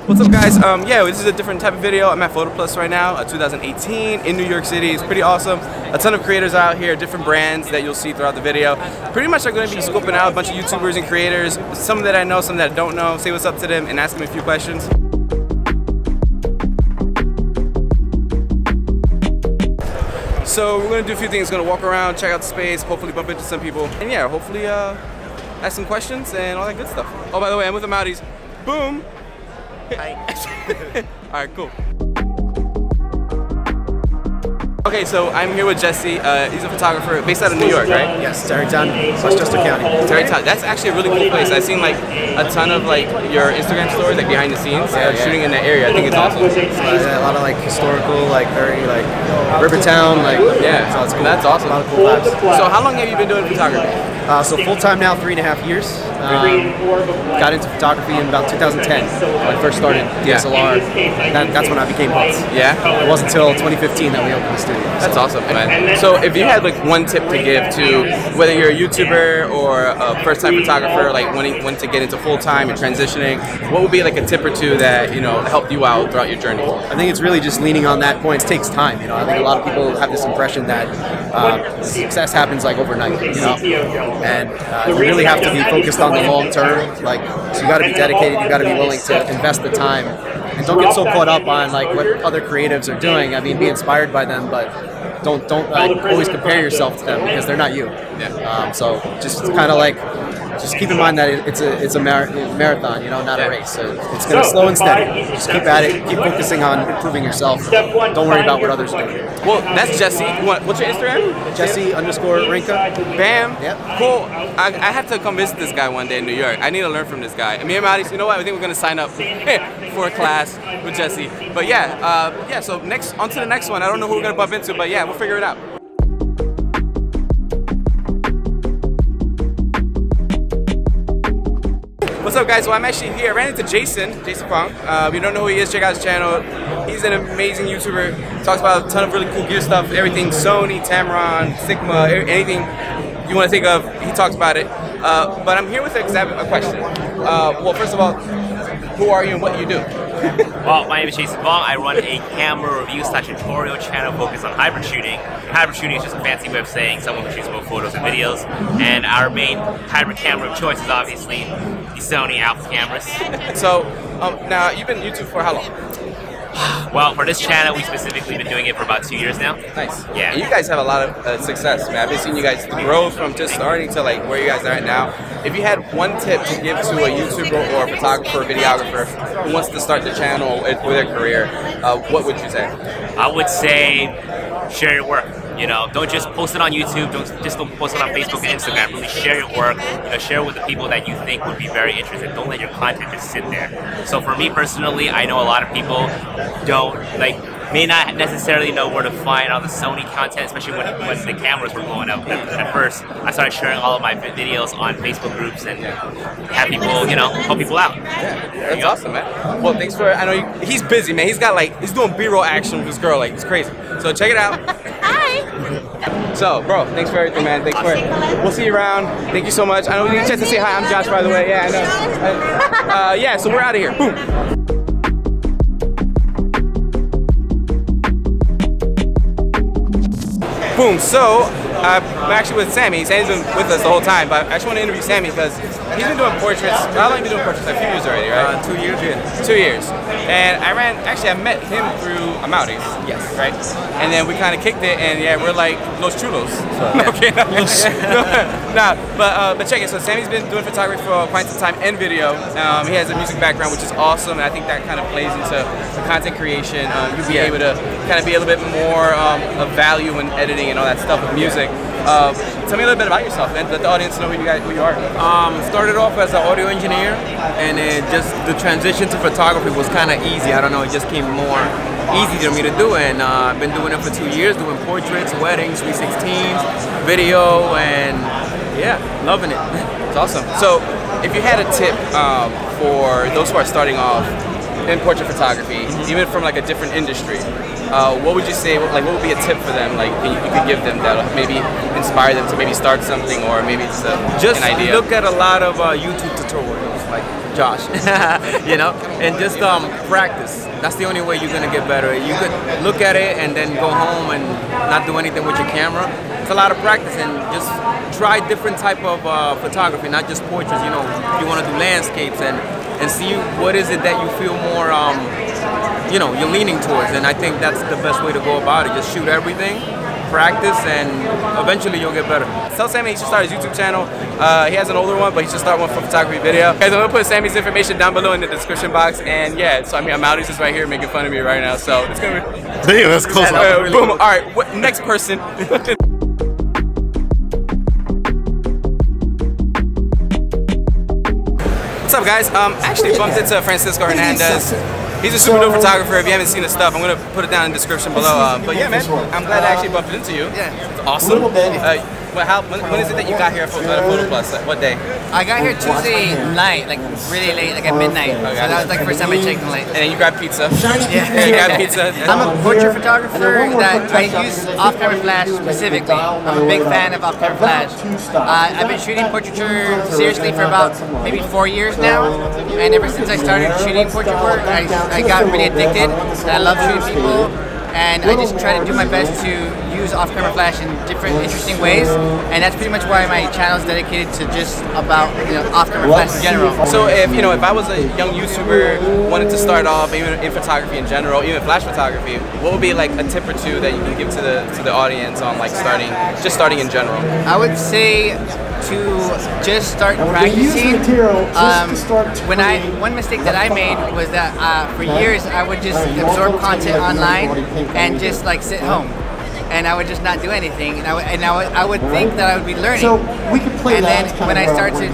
What's up, guys? Yeah, this is a different type of video. I'm at Photo Plus right now, 2018 in New York City. It's pretty awesome. A ton of creators out here, different brands that you'll see throughout the video. Pretty much I'm going to be scoping out a bunch of YouTubers and creators, some that I know, some that I don't know, say what's up to them and ask them a few questions. So we're going to do a few things. Going to walk around, check out the space, hopefully bump into some people, and yeah, hopefully ask some questions and all that good stuff. Oh, by the way, I'm with Amauris. Boom! Hi. Alright, cool. Okay, so I'm here with Jesse. He's a photographer based out of New York, right? Yes, Tarrytown, Westchester County. Tarrytown. That's actually a really cool place. I've seen like a ton of like your Instagram stories, like behind the scenes, shooting in that area. I think it's awesome. So, a lot of like historical, like very like Rivertown, like yeah. So it's cool. That's awesome. A lot of cool vibes. So how long have you been doing photography? So full time now, 3.5 years. Got into photography in about 2010 when I first started DSLR. That's when I became hooked. Yeah. It wasn't until 2015 that we opened the studio. That's awesome, man. So if you had like one tip to give to whether you're a YouTuber or a first-time photographer, like when to get into full-time and transitioning, what would be like a tip or two that, you know, helped you out throughout your journey? I think it's really just leaning on that point. It takes time, you know. I think a lot of people have this impression that success happens like overnight, you know. And you really have to be focused on the long term. Like, so you got to be dedicated. You got to be willing to invest the time. And don't get so caught up on like what other creatives are doing. I mean, be inspired by them, but don't always compare yourself to them because they're not you. Yeah. So just kind of like, just keep in mind that it's a marathon, you know, not a race. So it's going to slow and steady. Just keep at it. Keep focusing on improving yourself. Don't worry about what others are doing. Well, that's Jesse. What's your Instagram? Jesse_Rinka. Bam. Yep. Cool. I have to come visit this guy one day in New York. I need to learn from this guy. Me and Amauris, you know what? I think we're going to sign up for a class with Jesse. But yeah, yeah. So on to the next one. I don't know who we're going to bump into, but yeah, we'll figure it out. What's up, guys? Well, I'm actually here. I ran into Jason Fong. If you don't know who he is, check out his channel. He's an amazing YouTuber. Talks about a ton of really cool gear stuff. Everything Sony, Tamron, Sigma, anything you want to think of, he talks about it. But I'm here with a question. Well, first of all, who are you and what do you do? Well, my name is Jason Fong. I run a camera review/tutorial channel focused on hybrid shooting. Hybrid shooting is just a fancy way of saying someone who shoots both photos and videos. And our main hybrid camera of choice is obviously the Sony Alpha cameras. So, now you've been on YouTube for how long? Well, for this channel, we've specifically been doing it for about 2 years now. Nice. Yeah. And you guys have a lot of success, man. I've been seeing you guys grow from just starting to like where you guys are at now. If you had one tip to give to a YouTuber or a photographer or videographer who wants to start the channel for their career, what would you say? I would say share your work. You know, don't just post it on YouTube, don't post it on Facebook and Instagram. Really share your work, you know, share it with the people that you think would be very interested. Don't let your content just sit there. So for me personally, I know a lot of people may not necessarily know where to find all the Sony content, especially when the cameras were blowing up. At first, I started sharing all of my videos on Facebook groups and have people, you know, help people out. Yeah, that's awesome, man. Well, thanks for, I know he's busy, man. He's doing B-roll action with this girl, like, it's crazy. So check it out. Hi. So, bro, thanks for everything, man. Thanks for it. We'll see you around. Thank you so much. I know we didn't get a chance to say hi. I'm Josh, by the way. Yeah, I know. Yeah, so we're out of here. Boom. Boom. So, I'm actually with Sammy. Sammy's been with us the whole time, but I actually want to interview Sammy because he's been doing portraits. How long have you been doing portraits? A few years already, right? 2 years, yeah. 2 years. And I met him through Amauris. Yes. Right? And then we kind of kicked it, and yeah, we're like Los Chulos. So, okay, but check it. So Sammy's been doing photography for quite some time and video. He has a music background, which is awesome, and I think that kind of plays into the content creation. You'll be able to kind of be a little bit more of value in editing and all that stuff with music. Tell me a little bit about yourself, man. Let the audience know who you are. Started off as an audio engineer, and just the transition to photography was kind of easy. I don't know, it just came more easy to me to do, and I've been doing it for 2 years, doing portraits, weddings, 316s, video, and yeah, loving it. It's awesome. So, if you had a tip for those who are starting off in portrait photography, even from like a different industry, what would you say, like what would be a tip for them, like you could give them that maybe inspire them to maybe start something or maybe just an idea? Look at a lot of YouTube tutorials, like Josh, you know, and just practice. That's the only way you're gonna get better. You could look at it and then go home and not do anything with your camera. It's a lot of practice, and just try different type of photography, not just portraits. You know, you want to do landscapes and see what is it that you feel more, you know, you're leaning towards. And I think that's the best way to go about it. Just shoot everything, practice, and eventually you'll get better. Tell Sammy he should start his YouTube channel. He has an older one, but he should start one for photography video. Guys, I'm gonna put Sammy's information down below in the description box. And yeah, so I mean, Amauris is right here making fun of me right now. So it's gonna be. Damn, that's close. Boom. All right, next person. What's up, guys? Actually bumped into Francisco Hernandez. He's a super dope photographer. If you haven't seen his stuff, I'm gonna put it down in the description below. But yeah, man, I'm glad I actually bumped into you. Yeah, it's awesome. When is it that you got here at Photo Plus? What day? I got here Tuesday night, like really late, like at midnight. Okay. So that was like the first time I checked in late. And then you grabbed pizza. Yeah, you grabbed pizza. I'm a portrait photographer that I use off-camera flash specifically. I'm a big fan of off-camera flash. I've been shooting portraiture seriously for about maybe 4 years now, and ever since I started shooting portrait work, I got really addicted. And I love shooting people, and I just try to do my best to use off-camera flash in different interesting ways, and that's pretty much why my channel is dedicated to just about, you know, off-camera flash in general. So if I was a young YouTuber wanted to start off even in photography in general, even flash photography, what would be like a tip or two that you can give to the audience on like starting in general? I would say to just start practicing. One mistake that I made was that for years I would just absorb content online and just like sit home, and I would just not do anything, and I would think that I would be learning. So we could play. And then when I started to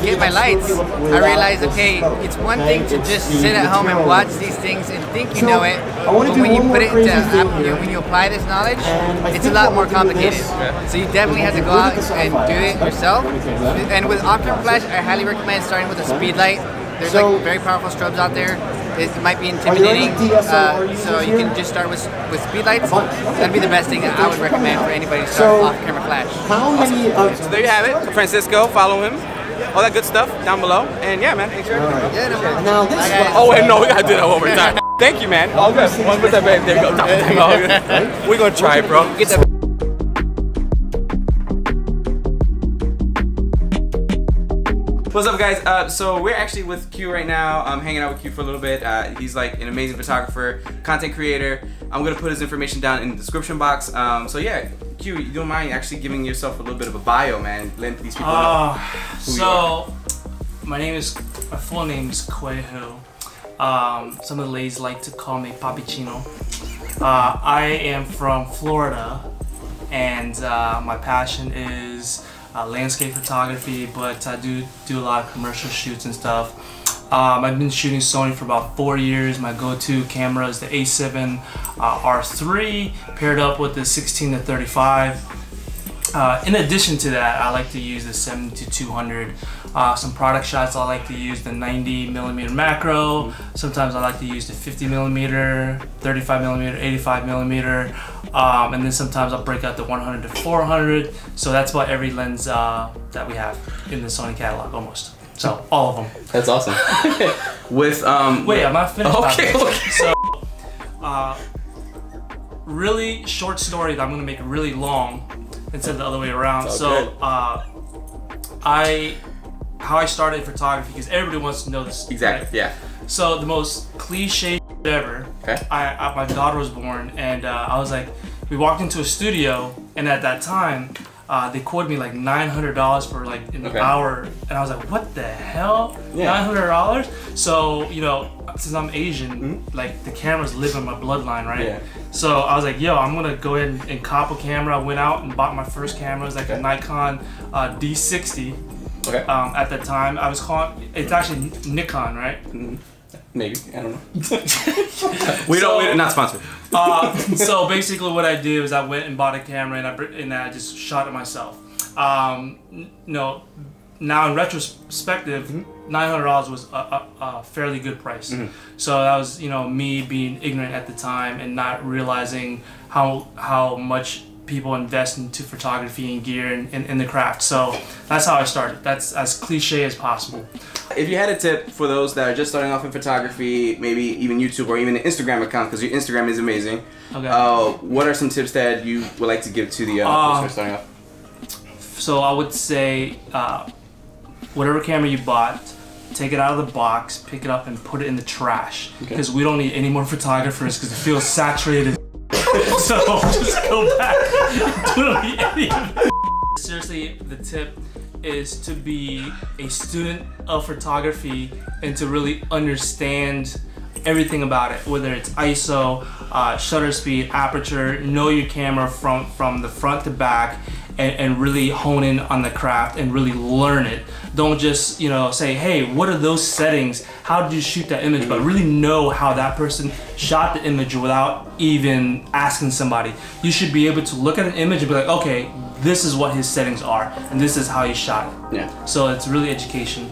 get my lights, I realized, okay, it's one thing to just sit at home and watch these things and think you know it, but when you put it into when you apply this knowledge, it's a lot more complicated. So you definitely have to go out and do it yourself. And with off-camera flash, I highly recommend starting with a speed light. There's like very powerful strobes out there. It might be intimidating, so you can just start with speed lights. That'd be the best thing that I would recommend for anybody to start off-camera flash. Awesome. So there you have it, Francisco. Follow him. All that good stuff down below. And yeah, man, thanks for everything. Yeah, no problem. Oh wait, no, we gotta do that one more time. Thank you, man. All good. One with that, babe. There you go. All good. We're gonna try it, bro. Get that. What's up, guys? So we're actually with Q right now. I'm hanging out with Q for a little bit. He's like an amazing photographer, content creator. I'm gonna put his information down in the description box. So yeah, Q, you don't mind actually giving yourself a little bit of a bio, man? Let these people know who you are. My full name is Cuejo. Some of the ladies like to call me Papicino. I am from Florida, and my passion is landscape photography, but I do a lot of commercial shoots and stuff. I've been shooting Sony for about 4 years. My go-to camera is the A7 R3 paired up with the 16-35. In addition to that, I like to use the 70-200. Some product shots, I like to use the 90mm macro. Sometimes I like to use the 50mm, 35mm, 85mm. And then sometimes I'll break out the 100-400. So that's about every lens that we have in the Sony catalog, almost. So all of them. That's awesome. With wait, I'm not finished. Okay. So really short story that I'm gonna make really long instead of the other way around. So how I started photography, because everybody wants to know this. Exactly. Right? Yeah. So the most cliche ever. Okay. My daughter was born, and I was like, we walked into a studio, and at that time, they quoted me like $900 for like an hour, and I was like, what the hell? Yeah. $900? So, you know, since I'm Asian, like the cameras live in my bloodline, right? Yeah. So I was like, yo, I'm gonna go ahead and cop a camera. I went out and bought my first camera. It was like a Nikon D60. Okay. At that time, I was calling, it's actually Nikon, right? Maybe, I don't know. we're not sponsored. So basically what I did is I went and bought a camera, and I just shot it myself. No, now in retrospective, $900 was a fairly good price. So that was, you know, me being ignorant at the time and not realizing how much people invest into photography and gear and in the craft. So that's how I started. That's as cliche as possible. If you had a tip for those that are just starting off in photography, maybe even YouTube or even an Instagram account, because your Instagram is amazing. Okay. What are some tips that you would like to give to the person who are starting off? So I would say, whatever camera you bought, take it out of the box, pick it up, and put it in the trash. Because we don't need any more photographers because it feels saturated. So just go back. We don't need any of it. Seriously, the tip is to be a student of photography and to really understand everything about it, whether it's ISO, shutter speed, aperture, know your camera from the front to back, and really hone in on the craft and really learn it. Don't just, you know, say, hey, what are those settings? How did you shoot that image? But really know how that person shot the image without even asking somebody. You should be able to look at an image and be like, okay, this is what his settings are, and this is how he shot it. Yeah. So it's really education.